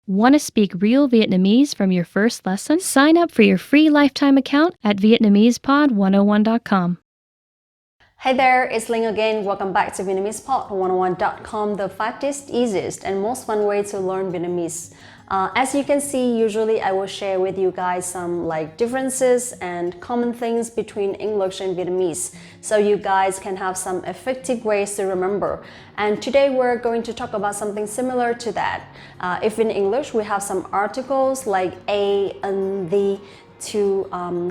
Want to speak real Vietnamese from your first lesson? Sign up for your free lifetime account at Vietnamesepod101.com. Hey there, it's Ling again. Welcome back to Vietnamesepod101.com, the fastest, easiest, and most fun way to learn Vietnamese. As you can see, usually I will share with you guys some differences and common things between English and Vietnamese, so you guys can have some effective ways to remember. And today we're going to talk about something similar to that. If in English we have some articles like a and the to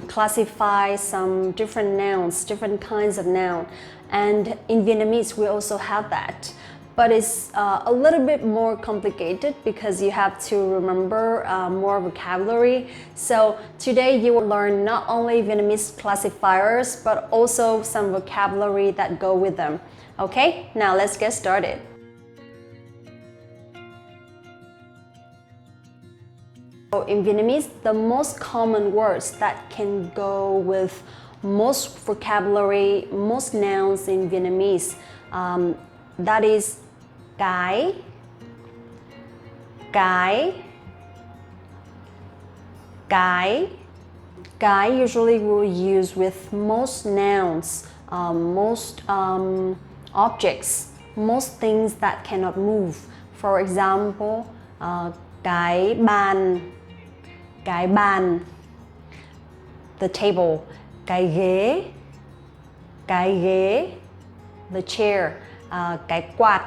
classify some different nouns, different kinds of noun. And in Vietnamese we also have that. But it's a little bit more complicated because you have to remember more vocabulary. So today you will learn not only Vietnamese classifiers, but also some vocabulary that go with them. Okay, now let's get started. So in Vietnamese, the most common words that can go with most vocabulary, most nouns in Vietnamese, that is cái, usually we'll use with most nouns, most objects, most things that cannot move. For example, cái bàn, the table, cái ghế, the chair, cái quạt,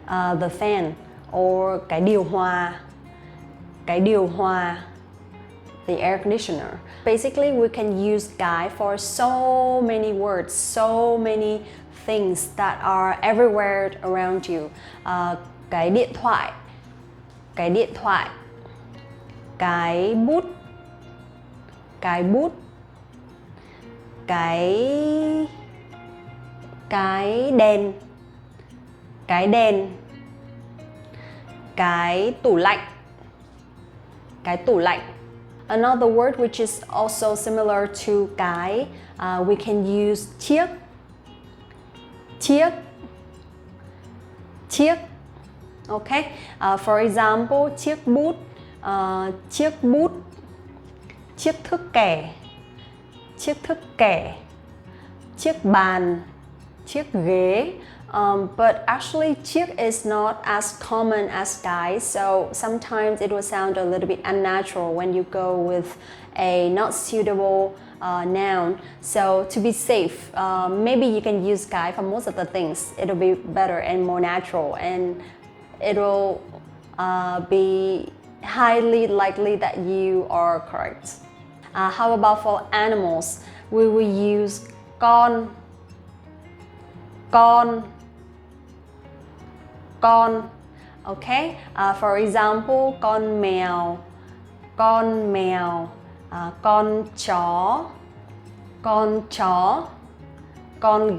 the fan, or cái điều hòa, the air conditioner. Basically, we can use cái for so many words, so many things that are everywhere around you. Cái điện thoại, cái bút, cái đèn, cái tủ lạnh. Another word which is also similar to cái, we can use chiếc. Okay, for example, chiếc bút, chiếc thước kẻ, chiếc bàn, chiếc ghế. But actually chiếc is not as common as cái, so sometimes it will sound a little bit unnatural when you go with a not suitable noun. So to be safe, maybe you can use cái for most of the things. It'll be better and more natural, and it will be highly likely that you are correct. How about for animals? We will use con. Okay, for example, con mèo, con chó, con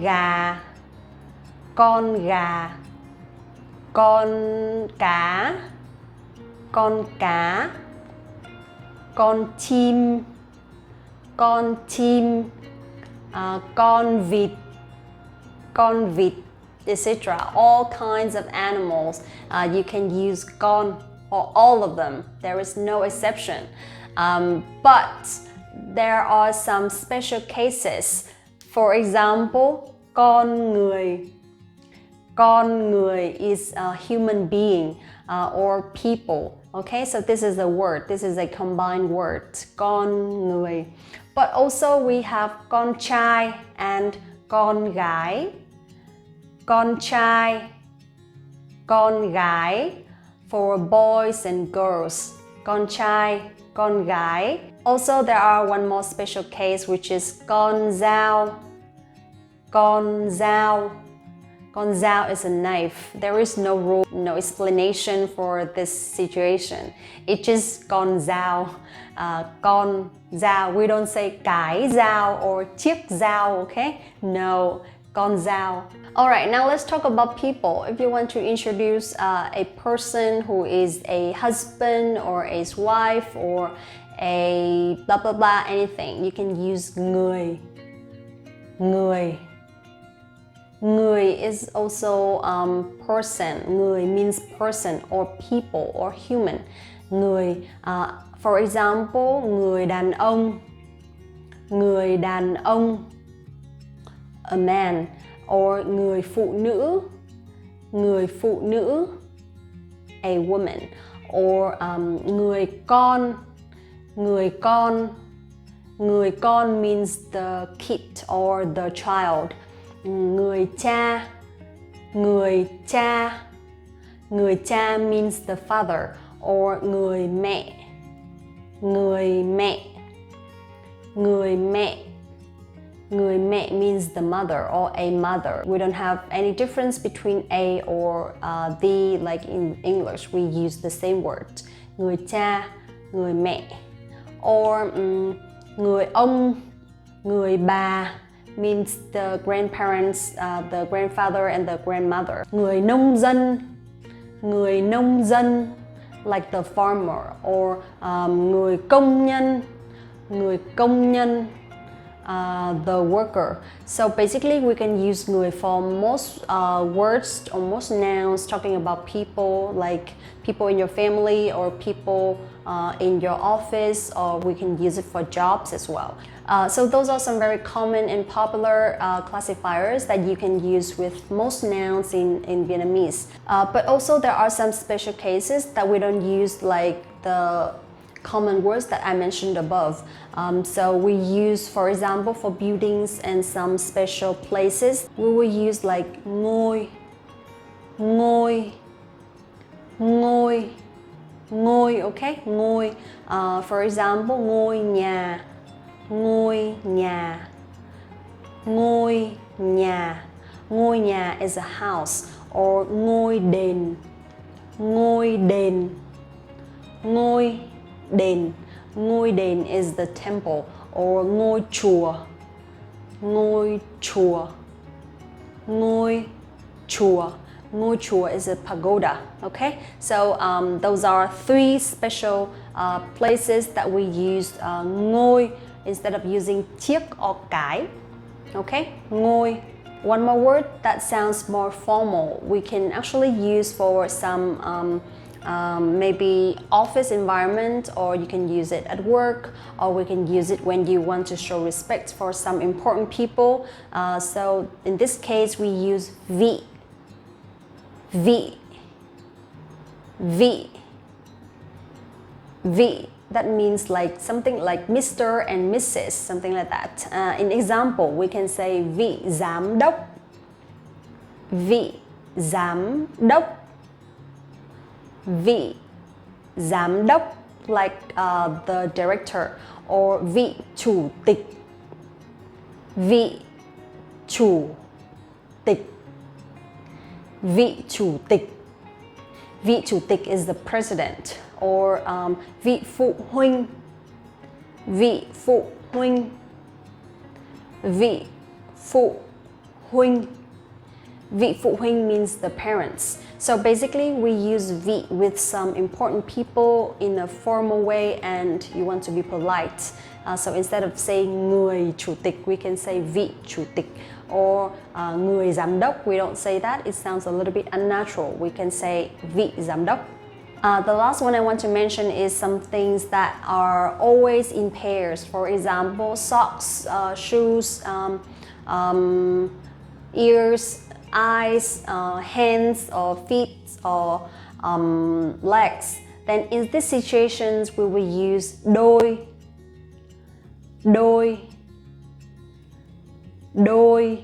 gà, con cá, con chim, con vịt, etc. All kinds of animals, you can use con or all of them. There is no exception. But there are some special cases. For example, con người. Con người is a human being or people. Okay, so this is a word. This is a combined word. Con người. But also we have con trai and con gái. Con trai, con gái for boys and girls. Con trai, con gái. Also, there are one more special case, which is con dao. Con dao. Con dao is a knife. There is no rule, no explanation for this situation. It's just con dao. Con dao. We don't say cái dao or chiếc dao, okay? No. Con dao. Alright, now let's talk about people. If you want to introduce a person who is a husband or a wife or a blah blah blah, anything, you can use người. Người is also person. Người means person or people or human. Người, for example, người đàn ông. Người đàn ông, a man. Or người phụ nữ. Người phụ nữ, a woman. Or người con. Người con. Người con means the kid or the child. Người cha. Người cha. Người cha means the father. Or người mẹ. Người mẹ. Người mẹ. Người mẹ means the mother or a mother. We don't have any difference between a or the, like in English. We use the same word. Người cha, người mẹ. Or người ông, người bà means the grandparents, the grandfather and the grandmother. Người nông dân, người nông dân, like the farmer. Or người công nhân, người công nhân, the worker. So basically we can use người for most words or most nouns talking about people, like people in your family or people in your office, or we can use it for jobs as well. So those are some very common and popular classifiers that you can use with most nouns in Vietnamese. But also there are some special cases that we don't use, like the common words that I mentioned above. So we use, for example, for buildings and some special places, we will use like ngôi, ngôi, ngôi, ngôi, okay? Ngôi. For example, ngôi nhà, ngôi nhà, ngôi nhà. Ngôi nhà is a house. Or ngôi đền, ngôi đền, ngôi đền. Ngôi đền is the temple. Or ngôi chùa, ngôi chùa, ngôi chùa. Ngôi chùa is a pagoda. Okay, so those are three special places that we use ngôi instead of using chiếc or cái. Okay, ngôi. One more word that sounds more formal, we can actually use for some maybe office environment, or you can use it at work, or we can use it when you want to show respect for some important people. So in this case we use vị, vị, vị, vị. That means like something like Mr. and Mrs., something like that. In example, we can say vị giám đốc, vị giám đốc, vị giám đốc, like the director. Or vị chủ tịch, vị chủ tịch, vị chủ tịch. Vị chủ tịch is the president. Or vị phụ huynh, vị phụ huynh, vị phụ huynh. Vị phụ huynh means the parents. So basically we use vị with some important people in a formal way and you want to be polite. So instead of saying người chủ tịch, we can say vị chủ tịch. Or người giám đốc, we don't say that. It sounds a little bit unnatural. We can say vị giám đốc. The last one I want to mention is some things that are always in pairs. For example, socks, shoes, ears, eyes, hands or feet or legs. Then in these situations we will use đôi, đôi, đôi.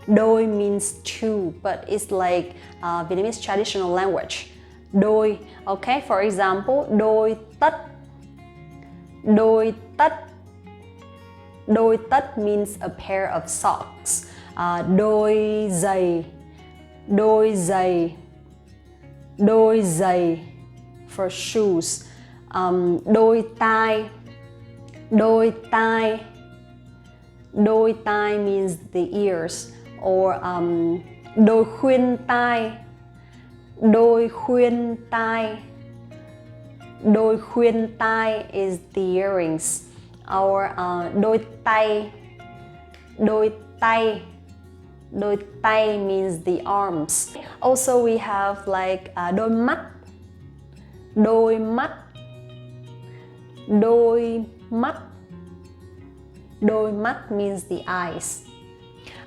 Đôi means two, but it's like Vietnamese traditional language. Đôi, okay? For example, đôi tất, đôi tất. Đôi tất means a pair of socks. Đôi giày, đôi giày, đôi giày for shoes. Đôi tai, đôi tai. Đôi tai means the ears. Or đôi khuyên tai, đôi khuyên tai. Đôi khuyên tai is the earrings. Or đôi tay, đôi tay. Đôi tay means the arms. Also, we have like đôi mắt. Đôi mắt. Đôi mắt. Đôi mắt means the eyes.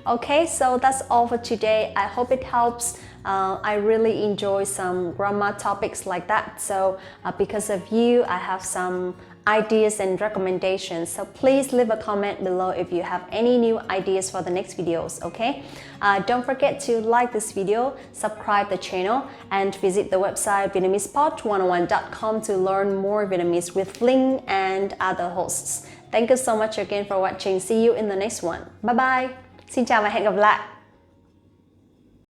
Okay, so that's all for today. I hope it helps. I really enjoy some grammar topics like that. So because of you, I have some ideas and recommendations. So please leave a comment below if you have any new ideas for the next videos, okay? Don't forget to like this video, subscribe the channel, and visit the website VietnamesePod101.com to learn more Vietnamese with Linh and other hosts. Thank you so much again for watching. See you in the next one. Bye bye. Xin chào và hẹn gặp lại.